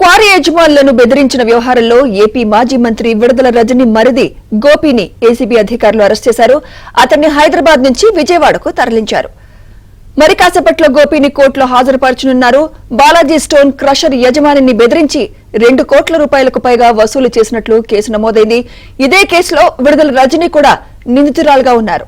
Quarry యజమానులను బెదిరించిన వ్యవహారంలో AP మాజీ మంత్రి విడుదల రజని మరిది గోపిని ఏసీబీ అధికారులు అరెస్ట్ చేశారు. అతన్ని హైదరాబాద్ నుంచి విజయవాడకు తరలించారు. మరి కాసేపట్లో గోపిని కోర్టులో హాజరుపరచనున్నారు. బాలాజీ స్టోన్ క్రషర్ యజమానిని బెదిరించి 2 కోట్ల రూపాయలకు పైగా వసూలు చేసినట్లు కేసు నమోదైంది. ఇదే కేసులో విడుదల రజని కూడా నిందితురాలుగా ఉన్నారు.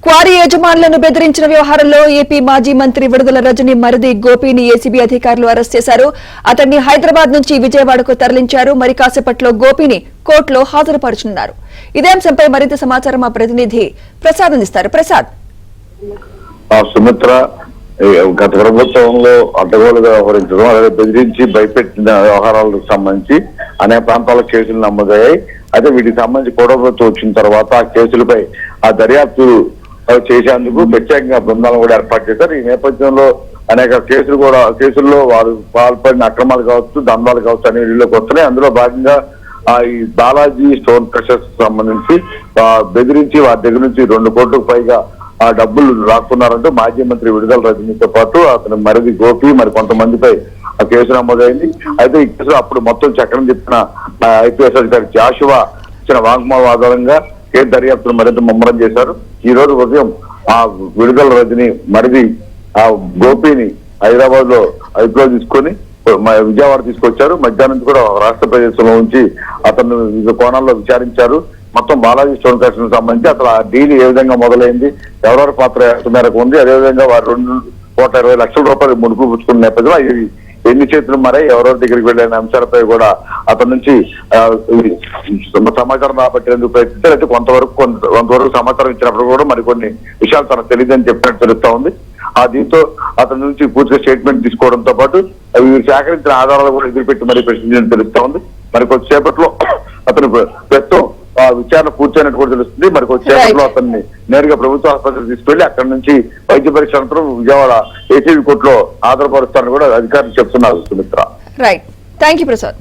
క్వారీ యజమానులను బెదిరించిన వ్యవహారంలో ఏపీ మాజీ మంత్రి విడుదల రజని మరిది గోపిని ఏసీబీ అధికారులు అరెస్ట్ చేశారు. అతన్ని హైదరాబాద్ నుంచి విజయవాడకు తరలించారు. మరి కాసేపట్లో గోపిని కోర్టులో హాజరుపరచనున్నారు. ఇదే అంశంపై మరింత సమాచారం మా ప్రతినిధి ప్రసాద్ అందిస్తారు. ప్రసాద్, సుమిత్ర గత ప్రభుత్వంలో అడ్డగోలుగా వ్యవహరించడం, అలాగే బెదిరించి భయపెట్టిన వ్యవహారాలకు సంబంధించి అనేక ప్రాంతాల కేసులు నమోదయ్యాయి. అయితే వీటికి సంబంధించి ప్రభుత్వం వచ్చిన తర్వాత ఆ కేసులపై ఆ దర్యాప్తు చేసేందుకు ప్రత్యేకంగా బృందాలను కూడా ఏర్పాటు చేశారు. ఈ నేపథ్యంలో అనేక కేసుల్లో వారు పాల్పడిన అక్రమాలు కావచ్చు, దందాలు కావచ్చు అనే వీళ్ళకి వస్తున్నాయి. అందులో భాగంగా ఈ బాలాజీ స్టోన్ క్రషర్స్ సంబంధించి బెదిరించి వారి దగ్గర నుంచి 2 కోట్లకు పైగా ఆ డబ్బులు రాకున్నారంటూ మాజీ మంత్రి విడుదల రజనీతో పాటు అతని మరిది గోపి మరి కొంతమందిపై ఆ కేసు నమోదైంది. అయితే ఈ కేసులో అప్పుడు మొత్తం చక్రం చెప్పిన ఐపీఎస్ అధికారి జాషువా ఇచ్చిన వాంగ్మూలం ఆధారంగా కేసు దర్యాప్తును మరింత ముమ్మరం చేశారు. ఈ రోజు ఉదయం ఆ విడుదల రజని మరిది ఆ గోపిని హైదరాబాద్ లో అదుపులో తీసుకొని విజయవాడ తీసుకొచ్చారు. మధ్యాహ్నం కూడా రాష్ట్ర ప్రదేశంలో ఉంచి అతను వివిధ కోణాల్లో విచారించారు. మొత్తం బాలాజీ స్టోన్ క్రషర్ సంబంధించి అసలు ఆ డీల్ ఏ విధంగా మొదలైంది, ఎవరెవరి పాత్ర మేరకు ఉంది, అదేవిధంగా వారు 2,20,00,000 రూపాయలు ముడుపు పుచ్చుకున్న నేపథ్యంలో ఎన్ని చేతులు మారాయి, ఎవరెవరి దగ్గరికి వెళ్ళిన అంశాలపై కూడా అతని నుంచి సమాచారం రాబట్టేందుకు ప్రయత్నించారు. అయితే కొంతవరకు సమాచారం ఇచ్చినప్పుడు కూడా మరికొన్ని విషయాలు తనకు తెలియదని చెప్పినట్టు తెలుస్తా ఉంది. దీంతో అతని నుంచి పూర్తిగా స్టేట్మెంట్ తీసుకోవడంతో పాటు అవి సేకరించిన ఆధారాలు కూడా ఎదురుపెట్టి మరీ ప్రశ్నించడం తెలుస్తా ఉంది. మరి కొద్దిసేపట్లో అతను ప్రస్తుతం విచారణ పూర్తయినట్టు కూడా తెలుస్తుంది. మరి కొద్దిసేపట్లో అతన్ని నేరుగా ప్రభుత్వ ఆసుపత్రికి తీసుకెళ్లి అక్కడి నుంచి వైద్య పరీక్ష అనంతరం విజయవాడ ఏసీబీ కోర్టులో హాజరుపరుస్తారని కూడా అధికారులు చెప్తున్నారు. Sumitra, right, thank you Prasad.